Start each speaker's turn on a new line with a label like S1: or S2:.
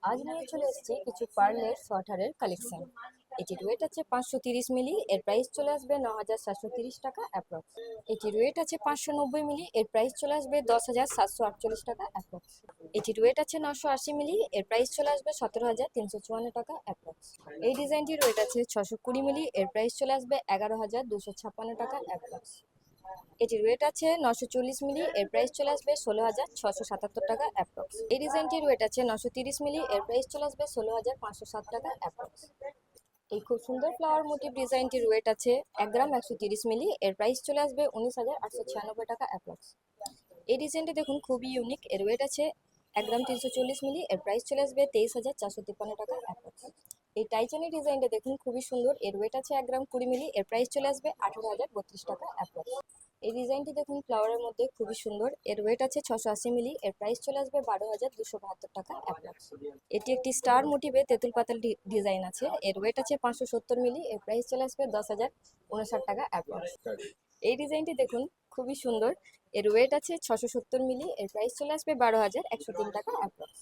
S1: আজ নিয়ে চলে এসেছি কিছু পার্লের সোয়াটারের কালেকশন। এটির ওয়েট আছে 530 মিলি, এর প্রাইস চলে আসবে 9730 টাকা অ্যাপ্রক্স। এটির ওয়েট আছে 590 মিলি, এর প্রাইস চলে আসবে 10,748 টাকা অ্যাপ্রক্স। এটির ওয়েট আছে 980 মিলি, এর প্রাইস চলে আসবে 17,354 টাকা অ্যাপ্রক্স। এই ডিজাইনটির ওয়েট আছে 620 মিলি, এর প্রাইস চলে আসবে 11,256 টাকা অ্যাপ্রক্স। এটির ওয়েট আছে 940 মিলি, এর প্রাইস চলে আসবে 16,677 টাকা অ্যাপ্রক্স। এই ডিজাইনটির ওয়েট আছে 930 মিলি, এর প্রাইস চলে আসবে 16,507 টাকা অ্যাপ্রক্স। এই খুব সুন্দর ফ্লাওয়ার মোটিভ ডিজাইনটির ওয়েট আছে 1 গ্রাম 130 মিলি, এর প্রাইস চলে আসবে 19,896 টাকা অ্যাপ্রক্স। এই ডিজাইনটি দেখুন খুবই ইউনিক, এর ওয়েট আছে 1 গ্রাম 340 মিলি, এর প্রাইস চলে আসবে 23,453 টাকা অ্যাপ্রক্স। এই টাইচানি ডিজাইনটা দেখুন খুবই সুন্দর, এর ওয়েট আছে 1 গ্রাম 20 মিলি, এর প্রাইস চলে আসবে 18,032 টাকা অ্যাপ্রক্স। এই ডিজাইনটি দেখুন ফ্লাওয়ারের মধ্যে খুবই সুন্দর, এর ওয়েট আছে 680 মিলি, এর প্রাইস চলে আসবে 12,272 টাকা অ্যাপ্রক্স। এটি একটি স্টার মোটিভে তেঁতুল পাতাল ডিজাইন আছে, এর ওয়েট আছে 570 মিলি, এর প্রাইস চলে আসবে 10,059 টাকা অ্যাপ্রক্স। এই ডিজাইনটি দেখুন খুবই সুন্দর, এর ওয়েট আছে 670 মিলি, এর প্রাইস চলে আসবে 12,103 টাকা অ্যাপ্রক্স।